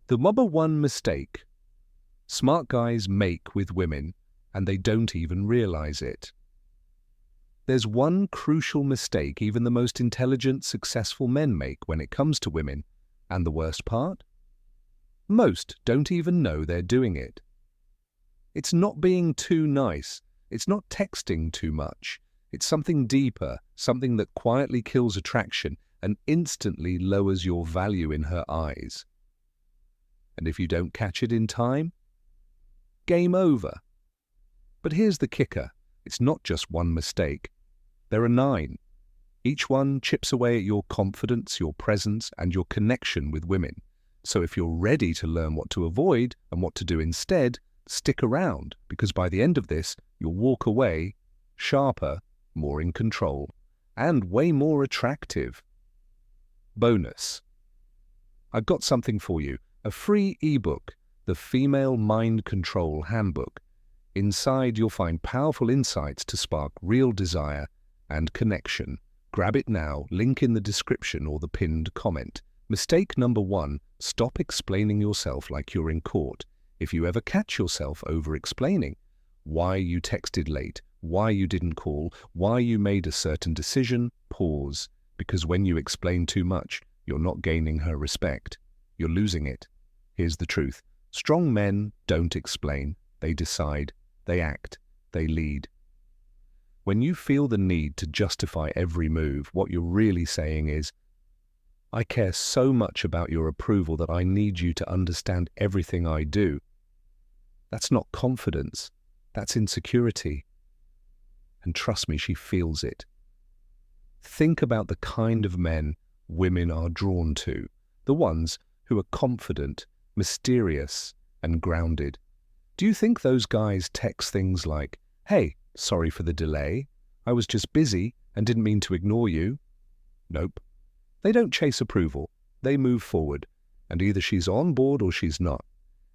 The number one mistake smart guys make with women, and they don't even realize it. There's one crucial mistake even the most intelligent, successful men make when it comes to women, and the worst part? Most don't even know they're doing it. It's not being too nice. It's not texting too much. It's something deeper, something that quietly kills attraction and instantly lowers your value in her eyes. And if you don't catch it in time, game over. But here's the kicker. It's not just one mistake. There are 9. Each one chips away at your confidence, your presence, and your connection with women. So if you're ready to learn what to avoid and what to do instead, stick around, because by the end of this, you'll walk away sharper, more in control, and way more attractive. Bonus. I've got something for you, a free ebook, The Female Mind Control Handbook. Inside, you'll find powerful insights to spark real desire and connection. Grab it now, link in the description or the pinned comment. Mistake number 1, stop explaining yourself like you're in court. If you ever catch yourself over-explaining why you texted late, why you didn't call, why you made a certain decision, pause. Because when you explain too much, you're not gaining her respect. You're losing it. Here's the truth. Strong men don't explain. They decide. They act. They lead. When you feel the need to justify every move, what you're really saying is, I care so much about your approval that I need you to understand everything I do. That's not confidence. That's insecurity. And trust me, she feels it. Think about the kind of men women are drawn to, the ones who are confident, mysterious, and grounded. Do you think those guys text things like, "Hey, sorry for the delay. I was just busy and didn't mean to ignore you"? Nope. They don't chase approval. They move forward, and either she's on board or she's not.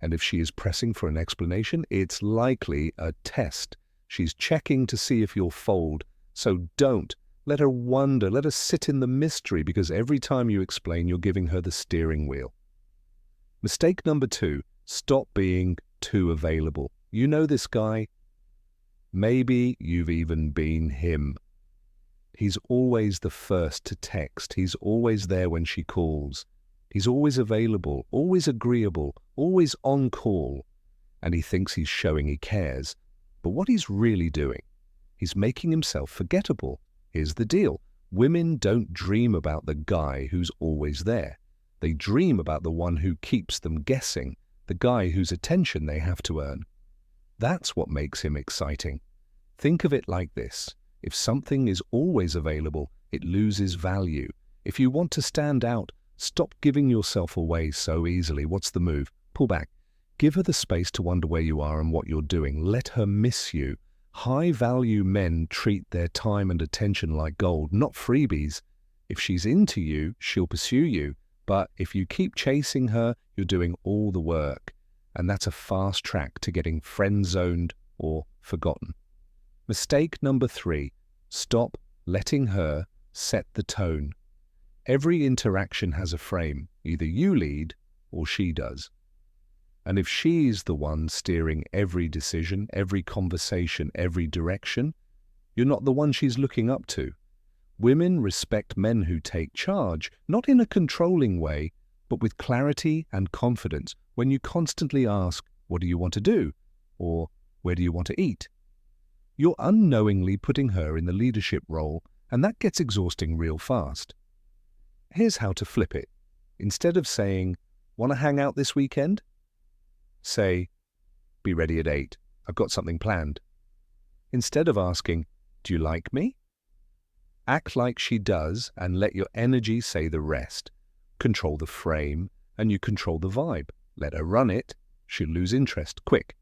And if she is pressing for an explanation, it's likely a test. She's checking to see if you'll fold. So don't. Let her wonder. Let her sit in the mystery, because every time you explain, you're giving her the steering wheel. Mistake number 2, stop being too available. You know this guy. Maybe you've even been him. He's always the first to text. He's always there when she calls. He's always available, always agreeable, always on call. And he thinks he's showing he cares. But what he's really doing, he's making himself forgettable. Here's the deal. Women don't dream about the guy who's always there. They dream about the one who keeps them guessing, the guy whose attention they have to earn. That's what makes him exciting. Think of it like this. If something is always available, it loses value. If you want to stand out, stop giving yourself away so easily. What's the move? Pull back. Give her the space to wonder where you are and what you're doing. Let her miss you. High-value men treat their time and attention like gold, not freebies. If she's into you, she'll pursue you. But if you keep chasing her, you're doing all the work. And that's a fast track to getting friend-zoned or forgotten. Mistake number 3, stop letting her set the tone. Every interaction has a frame. Either you lead or she does. And if she's the one steering every decision, every conversation, every direction, you're not the one she's looking up to. Women respect men who take charge, not in a controlling way, but with clarity and confidence. When you constantly ask, "What do you want to do?" or "Where do you want to eat?" you're unknowingly putting her in the leadership role, and that gets exhausting real fast. Here's how to flip it. Instead of saying, "Want to hang out this weekend?" say, "Be ready at 8. I've got something planned." Instead of asking, "Do you like me?" act like she does and let your energy say the rest. Control the frame and you control the vibe. Let her run it. She'll lose interest quick.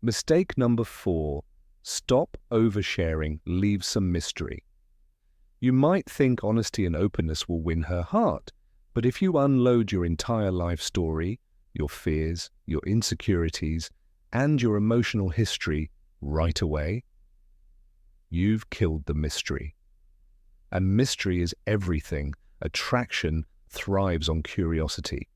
Mistake number 4. Stop oversharing. Leave some mystery. You might think honesty and openness will win her heart, but if you unload your entire life story, your fears, your insecurities, and your emotional history right away, you've killed the mystery. And mystery is everything. Attraction thrives on curiosity.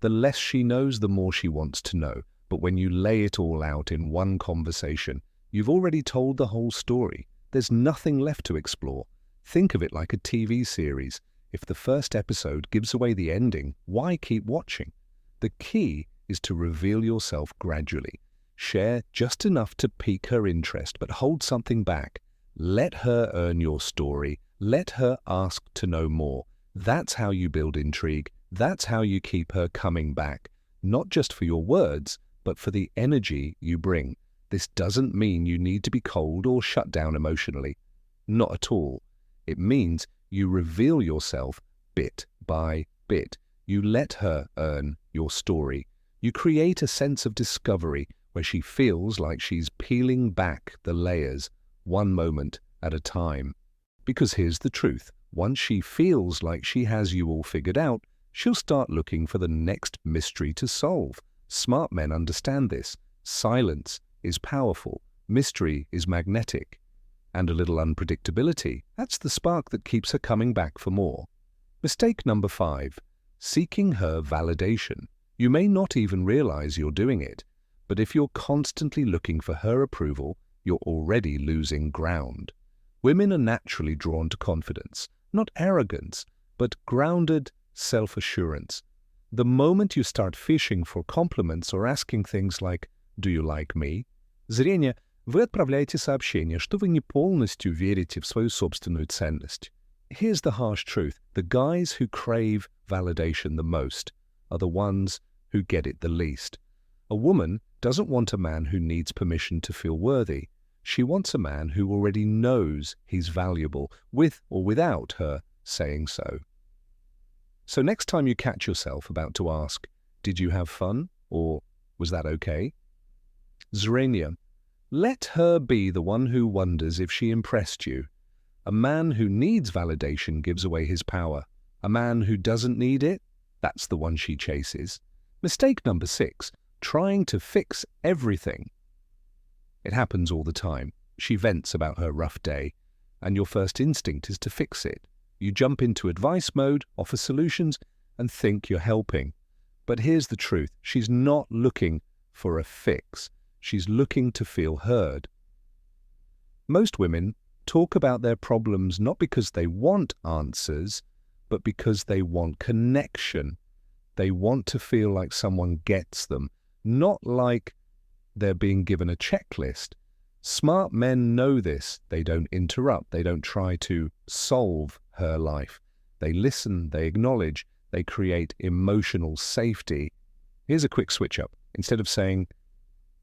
The less she knows, the more she wants to know. But when you lay it all out in one conversation, you've already told the whole story. There's nothing left to explore. Think of it like a TV series. If the first episode gives away the ending, why keep watching? The key is to reveal yourself gradually. Share just enough to pique her interest, but hold something back. Let her earn your story. Let her ask to know more. That's how you build intrigue. That's how you keep her coming back. Not just for your words, but for the energy you bring. This doesn't mean you need to be cold or shut down emotionally. Not at all. It means you reveal yourself bit by bit. You let her earn your story. You create a sense of discovery where she feels like she's peeling back the layers one moment at a time. Because here's the truth. Once she feels like she has you all figured out, she'll start looking for the next mystery to solve. Smart men understand this. Silence is powerful. Mystery is magnetic. And a little unpredictability, that's the spark that keeps her coming back for more. Mistake number 5. Seeking her validation. You may not even realize you're doing it, but if you're constantly looking for her approval, you're already losing ground. Women are naturally drawn to confidence, not arrogance, but grounded self-assurance. The moment you start fishing for compliments or asking things like «Do you like me?», зрение, вы отправляете сообщение, что вы не полностью верите в свою собственную ценность. Here's the harsh truth. The guys who crave validation the most are the ones who get it the least. A woman doesn't want a man who needs permission to feel worthy. She wants a man who already knows he's valuable, with or without her saying so. So next time you catch yourself about to ask, did you have fun? Or was that okay? Zrenia, let her be the one who wonders if she impressed you. A man who needs validation gives away his power. A man who doesn't need it, that's the one she chases. Mistake number 6, trying to fix everything. It happens all the time. She vents about her rough day, and your first instinct is to fix it. You jump into advice mode, offer solutions, and think you're helping. But here's the truth. She's not looking for a fix. She's looking to feel heard. Most women talk about their problems not because they want answers, but because they want connection. They want to feel like someone gets them, not like they're being given a checklist. Smart men know this. They don't interrupt. They don't try to solve her life. They listen, they acknowledge, they create emotional safety. Here's a quick switch up. Instead of saying,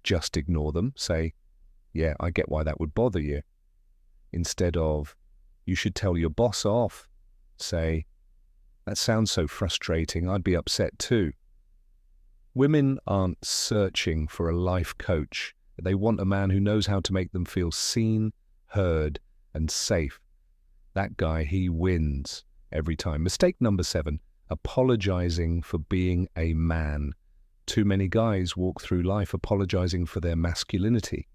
just ignore them, say, yeah, I get why that would bother you. Instead of, you should tell your boss off, say, that sounds so frustrating, I'd be upset too. Women aren't searching for a life coach. They want a man who knows how to make them feel seen, heard, and safe. That guy, he wins every time. Mistake number 7, apologizing for being a man. Too many guys walk through life apologizing for their masculinity.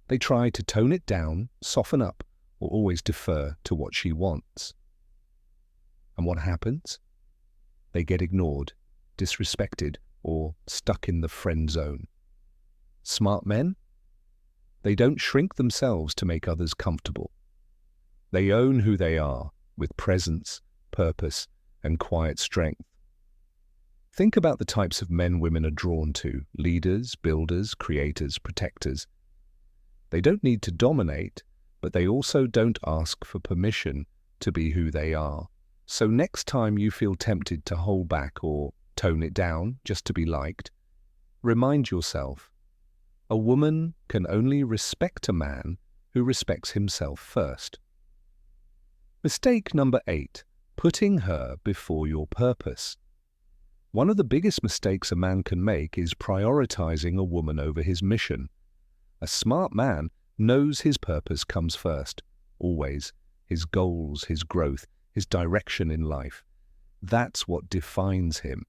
They try to tone it down, soften up, or always defer to what she wants. And what happens? They get ignored, disrespected, or stuck in the friend zone. Smart men? They don't shrink themselves to make others comfortable. They own who they are with presence, purpose, and quiet strength. Think about the types of men women are drawn to: leaders, builders, creators, protectors. They don't need to dominate, but they also don't ask for permission to be who they are. So next time you feel tempted to hold back or tone it down just to be liked, remind yourself, a woman can only respect a man who respects himself first. Mistake number 8, putting her before your purpose. One of the biggest mistakes a man can make is prioritizing a woman over his mission. A smart man knows his purpose comes first, always. His goals, his growth, his direction in life. That's what defines him.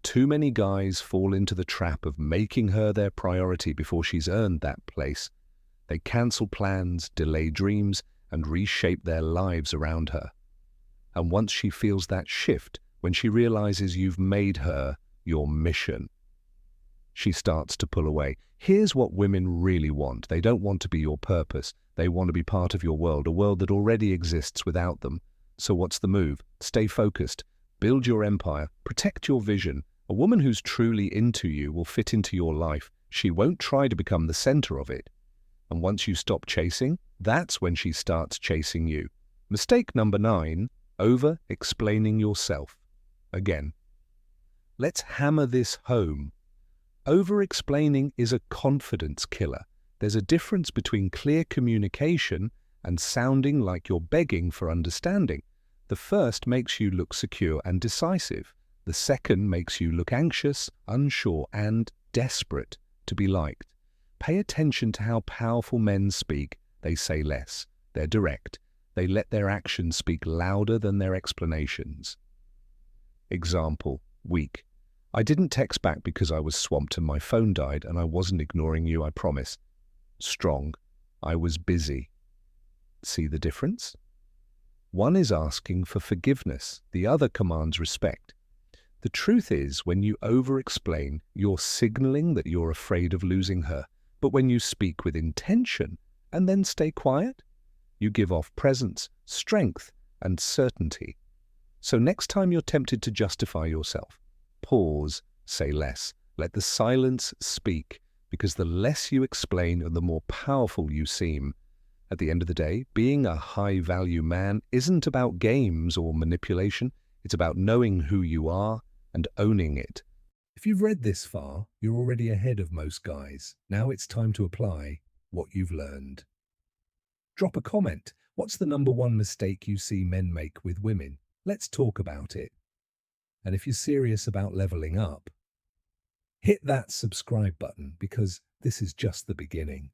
Too many guys fall into the trap of making her their priority before she's earned that place. They cancel plans, delay dreams, and reshape their lives around her. And once she feels that shift, when she realizes you've made her your mission. She starts to pull away. Here's what women really want. They don't want to be your purpose. They want to be part of your world, a world that already exists without them. So what's the move? Stay focused. Build your empire. Protect your vision. A woman who's truly into you will fit into your life. She won't try to become the center of it. And once you stop chasing, that's when she starts chasing you. Mistake number 9, over-explaining yourself. Again, let's hammer this home. Over-explaining is a confidence killer. There's a difference between clear communication and sounding like you're begging for understanding. The first makes you look secure and decisive. The second makes you look anxious, unsure, and desperate to be liked. Pay attention to how powerful men speak. They say less. They're direct. They let their actions speak louder than their explanations. Example, weak. I didn't text back because I was swamped and my phone died, and I wasn't ignoring you, I promise. Strong. I was busy. See the difference? One is asking for forgiveness. The other commands respect. The truth is, when you over-explain, you're signaling that you're afraid of losing her. But when you speak with intention and then stay quiet, you give off presence, strength, and certainty. So next time you're tempted to justify yourself, pause, say less. Let the silence speak, because the less you explain, the more powerful you seem. At the end of the day, being a high-value man isn't about games or manipulation. It's about knowing who you are and owning it. If you've read this far, you're already ahead of most guys. Now it's time to apply what you've learned. Drop a comment. What's the number 1 mistake you see men make with women? Let's talk about it. And if you're serious about leveling up, hit that subscribe button, because this is just the beginning.